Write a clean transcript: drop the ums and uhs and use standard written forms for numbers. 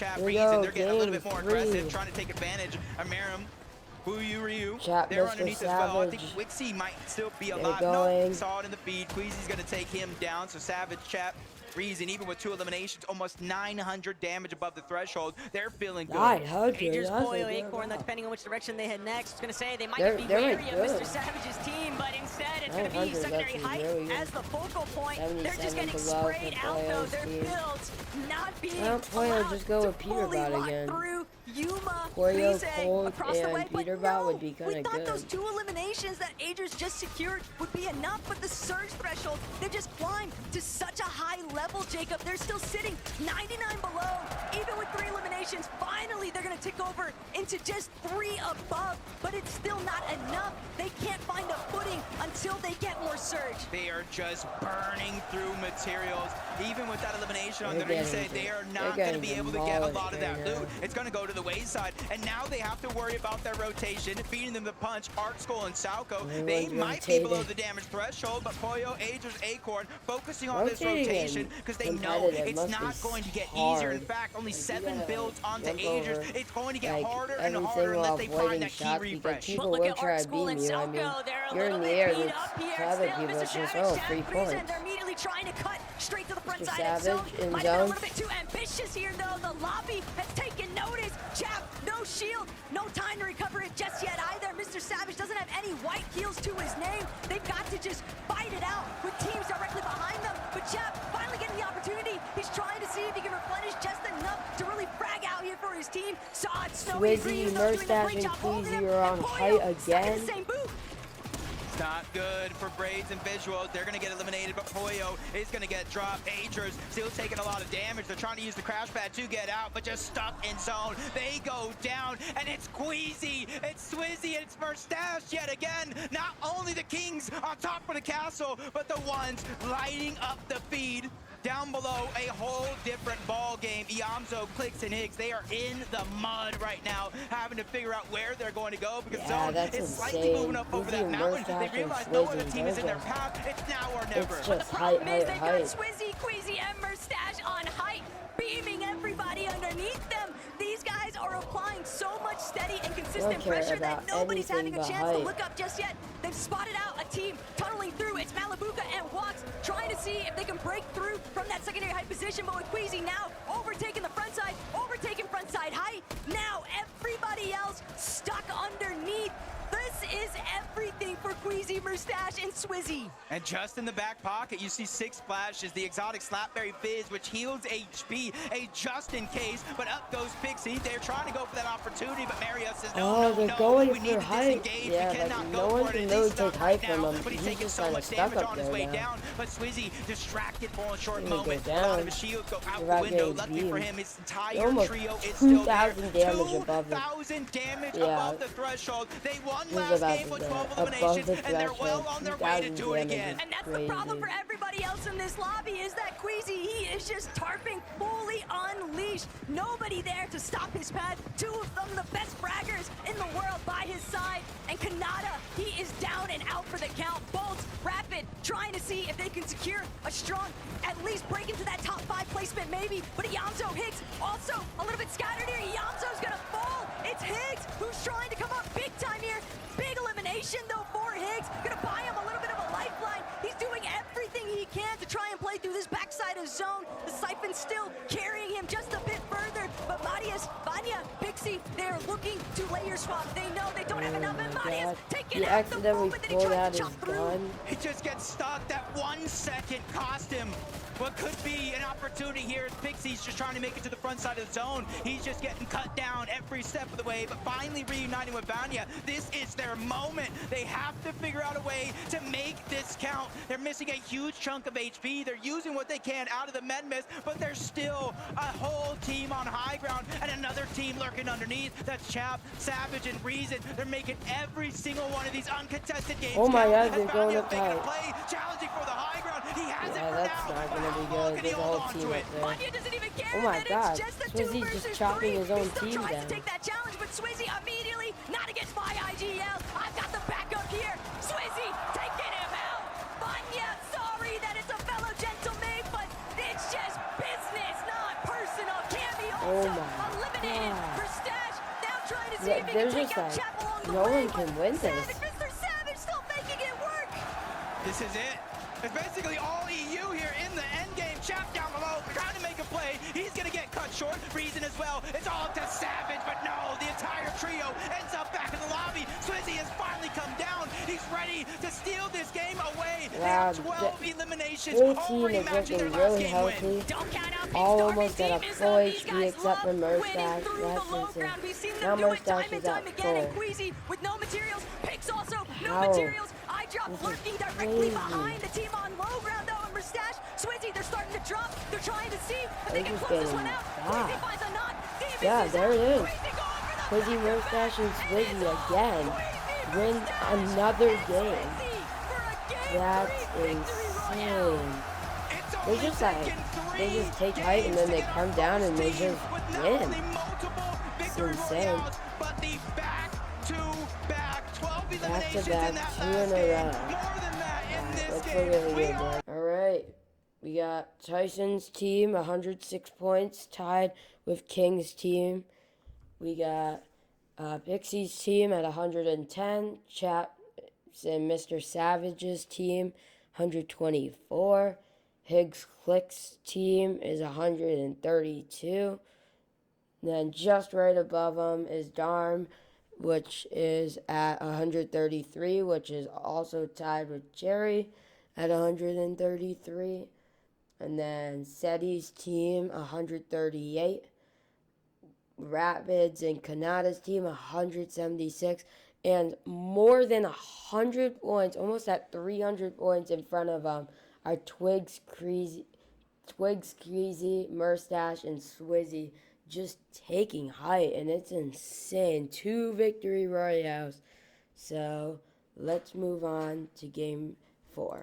Chat Here we Reason. go, They're getting a little bit game more 3. aggressive, trying to take advantage of Merim. Boo Ryu. Chat They're Mr. underneath as well. I think Savage. Wixie might still be They're alive. going. No, saw it in the feed. Queasy's going to take him down. So Savage, Chat Reason, even with 2 eliminations, almost 900 damage above the threshold. They're feeling good. 900. Aegis, That's Poyo, a good Acorn, amount. depending on which direction they head next. I was going to say they might They're be like wary of Mr. good. Savage's team, but instead it's going to be 900 is secondary actually height really good. as the focal point. They're just 77 getting below sprayed for out though. Poyo's Their team. builds not being Why don't Poyo allowed just go to with Peter fully Bot lock again? through Yuma, Poyo, Rize, Colt, across the and way, but Peter Bot no, would be we kinda thought those good. 2 eliminations that Aegis just secured would be enough, but the surge threshold, they've just climbed to such a high level, Jacob. They're still sitting 99 below, even with 3 eliminations. Finally, they're gonna tick over into just 3 above, but it's still not enough. They can't find a footing until they get more surge. They are just burning through materials. Even with that elimination on They're the reset, getting- they are they're not going to getting be able to get a lot of that demolished right loot. It's going to go to the wayside. And now they have to worry about their rotation, feeding them the punch. Arc Skull and Salco, they Everyone's might be below rotating. the damage threshold, but Poyo, Aegis, Acorn focusing on this Rotating rotation and because they know competitive it's must not be going to get hard. easier. In fact, only 7 gotta builds onto jump Aegis. over, It's going to get like, harder and everything harder while unless they find avoiding that key shots because refresh. people But look will at try Arc to School beat and you. I Salco, mean, they're a you're little in the bit air, beat it's up here. other Still, people, Mr. it's just, Savage, oh, Chat 3 Reason, points. they're immediately trying to cut straight to the front Mr. side of the zone. Savage in Might have been a zone. little bit too ambitious here, though. The lobby has taken notice. Chap, no shield, no time to recover it just yet either. Mr. Savage doesn't have any white heals to his name. They've got to just fight it out with teams directly behind them. But Chap finally getting the opportunity. He's trying to see if he can replenish just enough to really frag out here for his team. Saw it, Snowy, Swizzy, Green, though, doing a Murstache, great and job holding Queasy him. are on And height Poyo stuck in again. the same boot. It's not good for Braids and Visuals. They're going to get eliminated, but Poyo is going to get dropped. Aegis still taking a lot of damage. They're trying to use the crash pad to get out, but just stuck in zone. They go down, and it's Queasy, it's Swizzy, and it's Murstache yet again. Not only the kings on top of the castle, but the ones lighting up the feed. Down below, a whole different ball game. Iamzo, Clicks, and Higgs, they are in the mud right now, having to figure out where they're going to go because Yeah, Zone that's is slightly insane. moving up over Queasy that and mountain. Murstache They and realize no other Swizzy, team is in their those path. It's now or never. It's But just the problem height, is they've height. got Swizzy, Queasy, and Murstache on height, beaming everybody underneath them. These guys are applying so much steady and consistent Don't care pressure that about nobody's having a anything chance but to height. look up just yet. They've spotted out a team tunneling through. It's Malabuka and Walks trying to see if they can break through from that secondary height position, but with Queasy now overtaking the front side, overtaking front side height. Now everybody else stuck underneath. This is everything for Queasy, Murstache, and Swizzy. And just in the back pocket, you see 6 flashes, the exotic Slapberry Fizz, which heals HP, a just in case, but up goes Pixie. They're trying to go for that opportunity, but Mario says, no, Oh, no, they're no, going we for need to height. disengage. Yeah, We cannot like, go no one for it, can at really least not take right height from now, him. but he's He's taking just so kinda much stuck damage up on his there way now. down, but Swizzy distracted for a short He's gonna moment. go A lot down. of his shields go out He's the about window. getting Luckily for beamed. him, his entire Almost trio is still there. 2,000 damage above him. 2,000 damage Yeah. above the threshold. They won He's last about game to with die. 12 Above eliminations, the and they're well threshold, on their way to 2,000 do it damage. again. And that's the problem Crazy. for everybody else in this lobby is that Queasy, he is just tarping fully unleashed. Nobody there to stop his path. 2 of them, the best fraggers in the world by his side. And Kanata, he is down and out for the count. Bolts, Rapid, trying to see if they can secure a strong, at least break into that top 5 placement maybe. But Iamzo, Higgs, also a little bit scattered here. Iamzo's gonna fall. It's Higgs who's trying to come up big time here. Big elimination though for Higgs. Gonna buy him a little bit of a lifeline. He's doing everything he can to try and play through this backside of zone. The Siphon still carrying him just a bit further. But Marius, Vanya, Pixie, they're looking to layer swap. They know they don't have enough. And Marius taking He out the accidentally moment that he pulled tried out to his chop through. gun. He just gets stuck. That 1 second cost him what could be an opportunity here as Pixie's just trying to make it to the front side of the zone. He's just getting cut down every step of the way, but finally reuniting with Vanya. This is their moment. They have to figure out a way to make this count. They're missing a huge chunk of HP. They're using what they can out of the med mist, but there's still a whole team on high ground and another team lurking underneath. That's Chap, Savage, and Reason. They're making every single one of these uncontested games Oh my count. God, As they're going Vanya's up making a high. play, challenging for the high ground. He has Yeah, it for that's now. not But gonna how be long good. can he There's a hold whole on team to up it? there. Vanya doesn't even care Oh my that God, it's just a 2 Swizzy's versus just chopping 3. his own He still team tries down. to take that challenge, but Swizzy immediately, not against my IGL. I've got the backup here. Swizzy taking him out. Vanya, sorry that it's a fellow gentleman, but it's just business, not personal. Cammy Oh also my it in for Stash. Now trying to see Yeah, if he they're can take just out like, Chap along the no way. one can win this. Mr. Savage still making it work. This is it. It's basically all EU here in the end game. Chap down below, trying to make a play. He's gonna get cut short. Reason as well. It's all up to Savage, but no, the entire trio ends up back in the lobby. Swizzy has finally come down. He's ready to steal this game away. They Wow, have 12 eliminations. Whole team Already is matching their looking last really game healthy. win. Don't count out All Big almost Star. at a These full teams, HP guys except for love Merstash. winning through the That's low insane. ground. We've seen Now them do it Merstash time is and time at again. And full. Queasy with no materials. Picks also no How? materials. I drop This is lurking directly crazy. behind the team on low ground though. And Merstash, Swizzy, they're starting to drop. They're trying to see if they They're can just close this getting one out. shot. Queasy finds a knot. Davis Yeah, is there out. it is. Queasy going for the Quizzy, back-to-back. Merstash, and And Swizzy it's all again Queasy, win Merstash, another and game. Swizzy for a game That's 3 victory royale. insane. It's They only just like, taken they 3 just take height and then games they to get come our down and they first team just with not win. only multiple victory insane. royales, but the back-to-back 12 eliminations in Back-to-back, that 2 in last a game. row. More than that in this Let's game. look at We the are All right, we got Tyson's team, 106 points, tied with King's team. We got Pixie's team at 110, Chaps and Mr. Savage's team, 124. Higgs Click's team is 132. Then just right above them is Darm, which is at 133, which is also tied with Jerry at 133. And then Seti's team, 138. Rapids and Kanata's team, 176. And more than 100 points, almost at 300 points in front of them, are Twigs, Creasy, Merstash, and Swizzy just taking height. And it's insane. 2 victory royales. So let's move on to game 4.